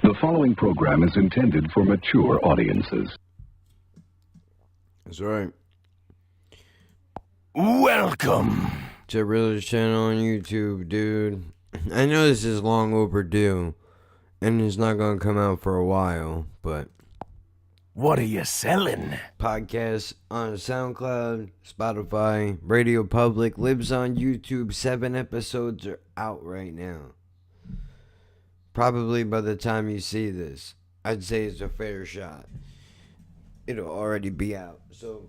The following program is intended for mature audiences. That's right. Welcome to Realist Channel on YouTube, dude. I know this is long overdue, and it's not going to come out for a while, but... What are you selling? Podcast on SoundCloud, Spotify, Radio Public, lives on YouTube. 7 episodes are out right now. Probably by the time you see this, I'd say it's a fair shot. It'll already be out. So,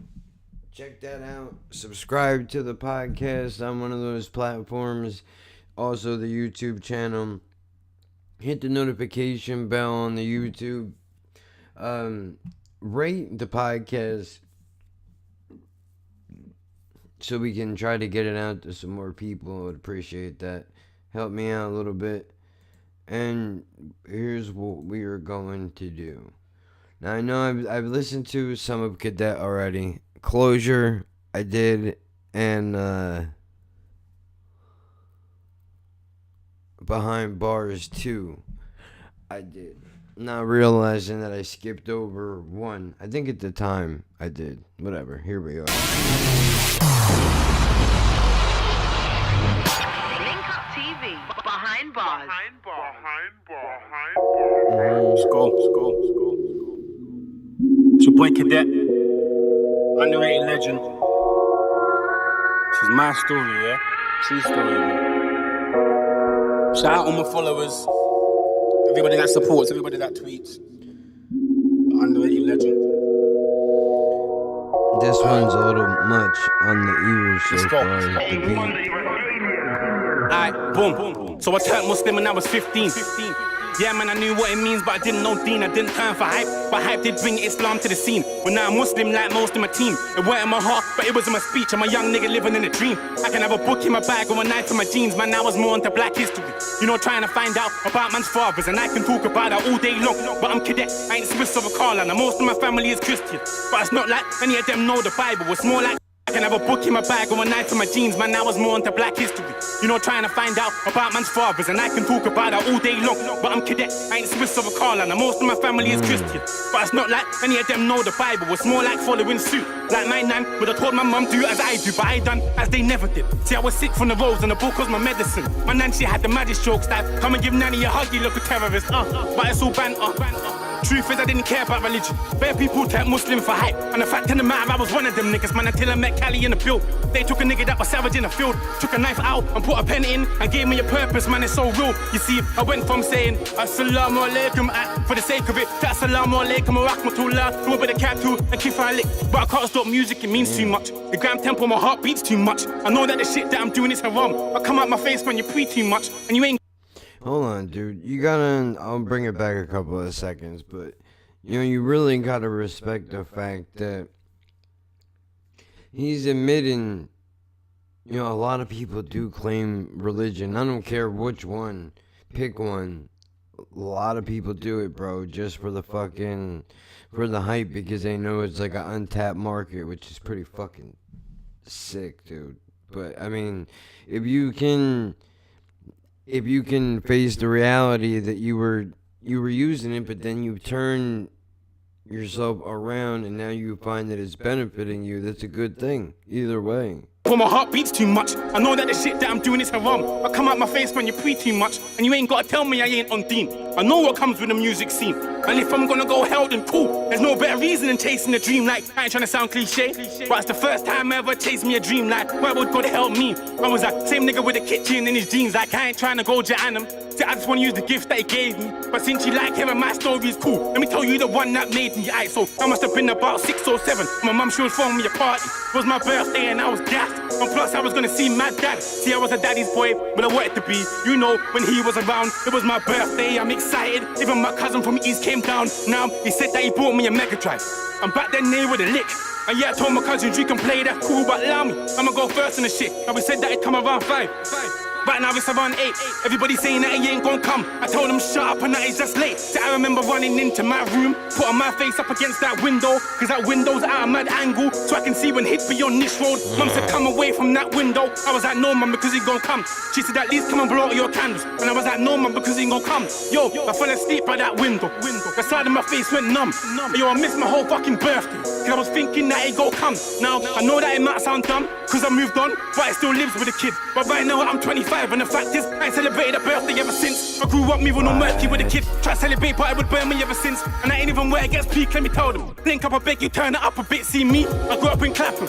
check that out. Subscribe to the podcast on one of those platforms. Also, the YouTube channel. Hit the notification bell on the YouTube. Rate the podcast so we can try to get it out to some more people. I would appreciate that. Help me out a little bit. And here's what we are going to do. Now, I know I've listened to some of Cadet already. Closure, I did. And Behind Bars 2, I did. Not realizing that I skipped over one. I think at the time I did. Whatever. Here we are. Link Up TV. Behind Bars. Let's go. It's your boy Cadet, underrated legend. This is my story, yeah? True story, man. Shout out all my followers, everybody that supports, everybody that tweets. Underrated legend. This one's a little much on the ears so Let's far. Alright, boom. So I turned Muslim when I was 15. Yeah, man, I knew what it means, but I didn't know Deen. I didn't turn for hype, but hype did bring Islam to the scene. Well, now I'm Muslim like most of my team. It weren't in my heart, but it was in my speech. I'm a young nigga living in a dream. I can have a book in my bag or a knife in my jeans. Man, I was more into black history. You know, trying to find out about man's fathers, and I can talk about that all day long. But I'm Cadet, I ain't Swiss or a Carliner. Most of my family is Christian, but it's not like any of them know the Bible. It's more like I can have a book in my bag or a knife in my jeans. Man, I was more into black history. You know, trying to find out about man's fathers, and I can talk about that all day long. But I'm Cadet, I ain't Swiss or a Carliner. Most of my family is Christian, but it's not like any of them know the Bible. It's more like following suit. Like my nan would have told my mum do as I do, but I done as they never did. See, I was sick from the rose and the book was my medicine. My nan, she had the maddest jokes like, come and give Nanny a hug, you look a terrorist. But it's all banter. Truth is, I didn't care about religion. Bare people turned Muslim for hype, and the fact of the matter, I was one of them niggas, man, until I met Cali in the field. They took a nigga that was savage in the field, took a knife out and put a pen in, and gave me a purpose, man, it's so real. You see, I went from saying Assalamu alaikum for the sake of it, to Assalamu alaikum wa rahmatullah, to a bit of katu and kifalik. But I can't stop music, it means too much. The gram tempo, my heart beats too much. I know that the shit that I'm doing is haram. I come out my face when you pre too much, and you ain't. Hold on, dude. You gotta... I'll bring it back a couple of seconds, but... You know, you really gotta respect the fact that he's admitting, you know, a lot of people do claim religion. I don't care which one. Pick one. A lot of people do it, bro, just for the fucking... for the hype, because they know it's like an untapped market, which is pretty fucking sick, dude. But, I mean, if you can face the reality that you were using it, but then you turn yourself around and now you find that it's benefiting you, that's a good thing. Either way. Well, my heart beats too much. I know that the shit that I'm doing is haram. I come out my face when you pre too much, and you ain't gotta tell me I ain't on Deen. I know what comes with the music scene, and if I'm gonna go hell, then cool. There's no better reason than chasing a dream. Like, I ain't trying to sound cliche, but it's the first time I ever chased me a dream. Like, where would God help me? I was that same nigga with the kitchen in his jeans. Like, I ain't trying to go Jahannam. See, I just wanna use the gifts that he gave me. But since you like hearing my story is cool, let me tell you the one that made me. Aight, so I must have been about 6 or 7. My mum, she was throwing me a party. It was my birthday and I was gassed. And plus I was gonna see my dad. See, I was a daddy's boy, but I wanted to be. You know, when he was around, it was my birthday, I'm excited. Even my cousin from East came down. Now, he said that he bought me a Mega Drive. I'm back then there with a lick. And yeah, I told my cousins you can play that cool, but allow me, I'ma go first in the shit. And we said that it come around 5. Right now it's around 8. Everybody saying that he ain't gon' come. I told him shut up and that he's just late. So I remember running into my room, putting my face up against that window, cause that window's at a mad angle, so I can see when he'd be on this road. Mum said come away from that window. I was like no mum, because he gon' come. She said at least come and blow out your candles. And I was like no mum, because he gon' come. Yo, I fell asleep by that window. The side of my face went numb. Yo, I missed my whole fucking birthday, cause I was thinking that he gon' come. Now, I know that it might sound dumb, cause I moved on, but it still lives with the kid. But right now I'm 25, and the fact is, I ain't celebrated a birthday ever since. I grew up moving on murky with a kid, try to celebrate, but it would burn me ever since. And I ain't even where it gets peak, let me tell them. Link up, I beg you, turn it up a bit, see me. I grew up in Clapham,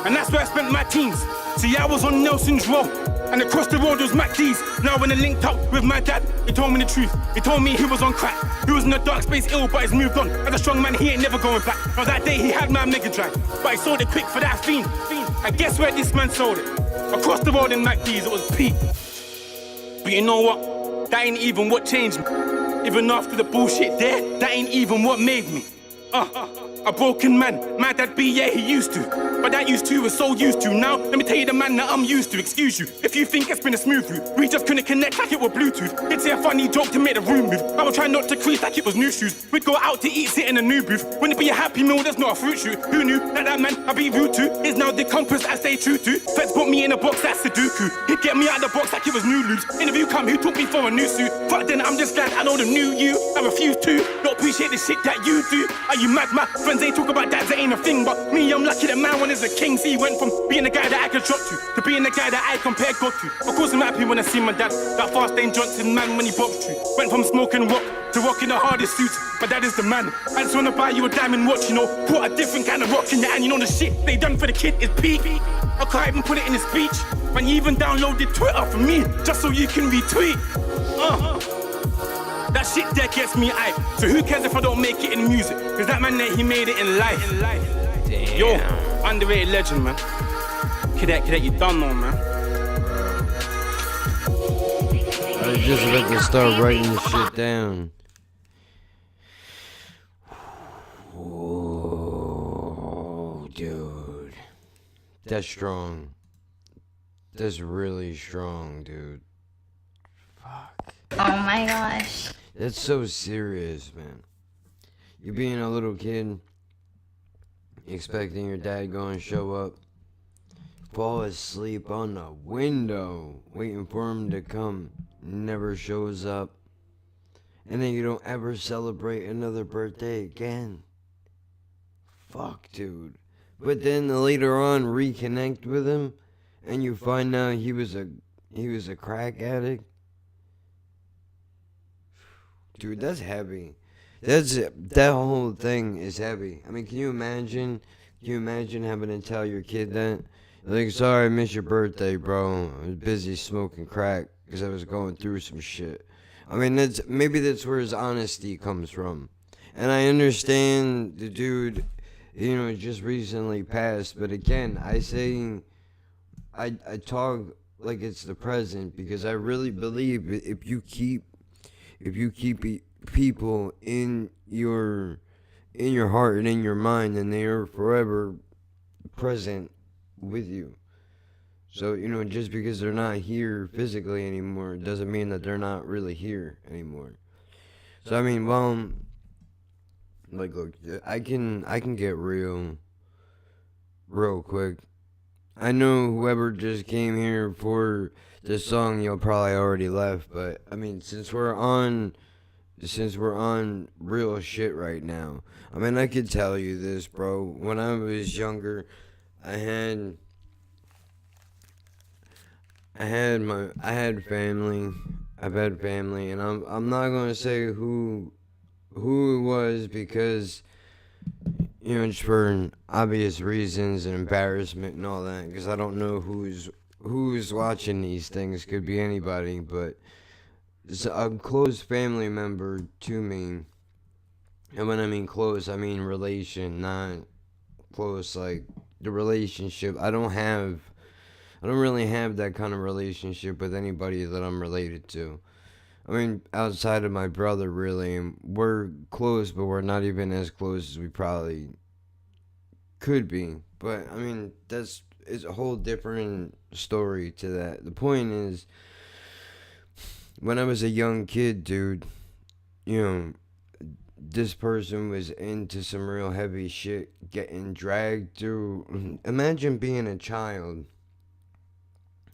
and that's where I spent my teens. See, I was on Nelson's Road, and across the road was Mac D's. Now when I linked up with my dad, he told me the truth. He told me he was on crack. He was in the dark space ill, but he's moved on. As a strong man, he ain't never going back. Now that day he had my Mega Drive, but he sold it quick for that fiend. And guess where this man sold it? Across the road in Mac D's, it was P. But you know what? That ain't even what changed me. Even after the bullshit there, that ain't even what made me. A broken man, my dad be, yeah, he used to. But that used to was so used to. Now, let me tell you the man that I'm used to. Excuse you, if you think it's been a smooth route. We just couldn't connect like it was Bluetooth. He'd say a funny joke to make the room move. I would try not to crease like it was new shoes. We'd go out to eat, sit in a new booth. Wouldn't it be a happy meal, there's not a fruit shoot. Who knew that man I'd be rude to is now the compass I stay true to. Feds put me in a box, that's Sudoku. He'd get me out the box like it was new lubes. Interview come, who took me for a new suit. But then I'm just glad I know the new you. I refuse to, not appreciate the shit that you do. Are you mad, my friends ain't talk about that, ain't a thing. But me, I'm lucky that man one is a king. See, he went from being the guy that I could drop to being the guy that I compare God to. Of course I'm happy when I see my dad, that fast Dane Johnson man when he boxed you. Went from smoking rock to rocking the hardest suits. My dad is the man. I just wanna buy you a diamond watch, you know. Put a different kind of rock in your hand, you know the shit they done for the kid is peak. I can't even put it in a speech. When you even downloaded Twitter for me, just so you can retweet. That shit there gets me hype. So who cares if I don't make it in music? Cause that man there, he made it in life. Damn. Yo, underrated legend, man. Cadet, you done know, man. I was just about to start writing this shit down. Oh, dude. That's strong. That's really strong, dude. Fuck. Oh my gosh. That's so serious, man. You being a little kid, expecting your dad going to show up, fall asleep on the window, waiting for him to come, never shows up, and then you don't ever celebrate another birthday again. Fuck, dude. But then later on, reconnect with him, and you find out he was a crack addict. Dude, that's heavy. That whole thing is heavy. I mean, can you imagine having to tell your kid that? Like, sorry, I missed your birthday, bro. I was busy smoking crack because I was going through some shit. I mean, maybe that's where his honesty comes from. And I understand the dude, just recently passed. But again, I talk like it's the present because I really believe if you keep people in your heart and in your mind, then they are forever present with you. So, just because they're not here physically anymore doesn't mean that they're not really here anymore. So, I mean, well, like, look, I can get real quick. I know whoever just came here for this song, you'll probably already left, but I mean, since we're on real shit right now, I mean, I could tell you this, bro. When I was younger, I had family. I've had family, and I'm not gonna say who it was because just for obvious reasons and embarrassment and all that, because I don't know who's watching these things. Could be anybody, but it's a close family member to me. And when I mean close, I mean relation, not close like the relationship. I don't really have that kind of relationship with anybody that I'm related to. I mean, outside of my brother, really, and we're close, but we're not even as close as we probably could be. But I mean, it's a whole different story to that. The point is, when I was a young kid, dude, this person was into some real heavy shit, getting dragged through. Imagine being a child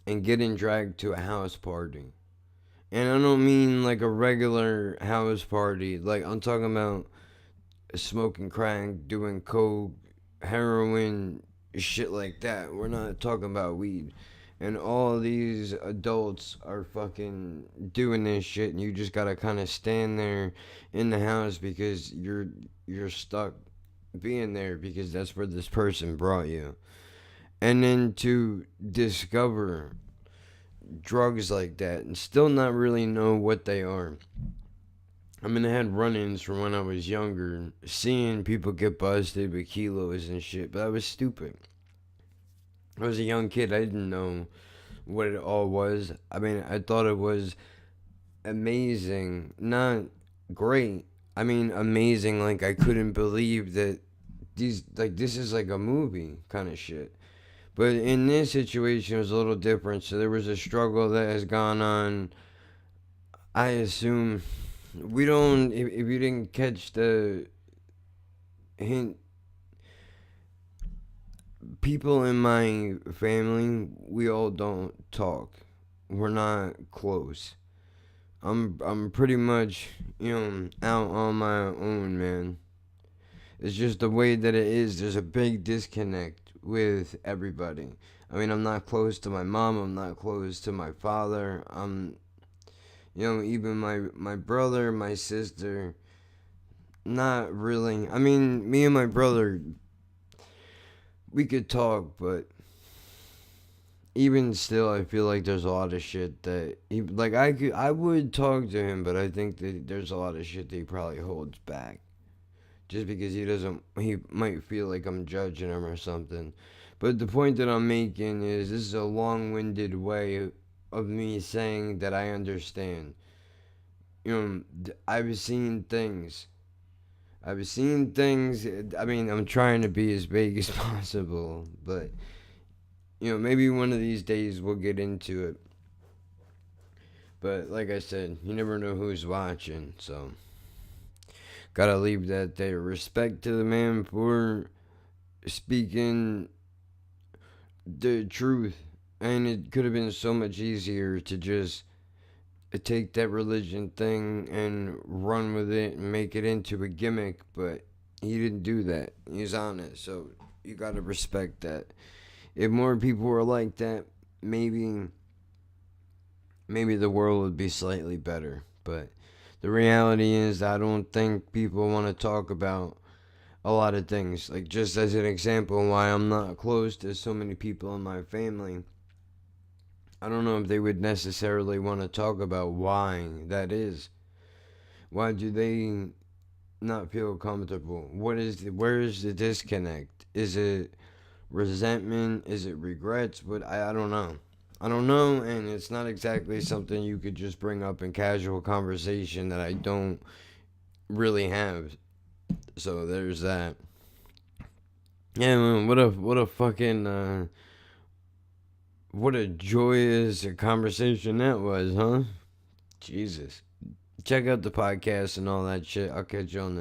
and getting dragged to a house party. And I don't mean like a regular house party. Like, I'm talking about smoking crack, doing coke, heroin, shit like that. We're not talking about weed. And all these adults are fucking doing this shit, and you just gotta kind of stand there in the house because you're stuck being there because that's where this person brought you. And then to discover drugs like that and still not really know what they are. I mean, I had run-ins from when I was younger, seeing people get busted with kilos and shit, but I was stupid. I was a young kid. I didn't know what it all was. I mean, I thought it was amazing. Not great. I mean, amazing. Like, I couldn't believe that this is like a movie kind of shit. But in this situation, it was a little different. So there was a struggle that has gone on. I assume we don't. If you didn't catch the hint, people in my family, we all don't talk. We're not close. I'm pretty much out on my own, man. It's just the way that it is. There's a big disconnect with everybody. I mean, I'm not close to my mom. I'm not close to my father. Even my brother, my sister, not really. I mean, me and my brother, we could talk, but even still, I feel like there's a lot of shit that I would talk to him, but I think that there's a lot of shit that he probably holds back. Just because he might feel like I'm judging him or something. But the point that I'm making is this is a long-winded way of me saying that I understand. I've seen things. I mean, I'm trying to be as vague as possible, but, maybe one of these days we'll get into it. But like I said, you never know who's watching, so gotta leave that there. Respect to the man for speaking the truth. And it could have been so much easier to just take that religion thing and run with it and make it into a gimmick. But he didn't do that. He's honest. So you gotta respect that. If more people were like that, maybe the world would be slightly better. But the reality is, I don't think people want to talk about a lot of things. Like, just as an example, why I'm not close to so many people in my family, I don't know if they would necessarily want to talk about why that is. Why do they not feel comfortable? Where is the disconnect? Is it resentment? Is it regrets? But I don't know. I don't know, and it's not exactly something you could just bring up in casual conversation that I don't really have. So there's that. Yeah, man, what a fucking what a joyous conversation that was, huh? Jesus. Check out the podcast and all that shit. I'll catch you on the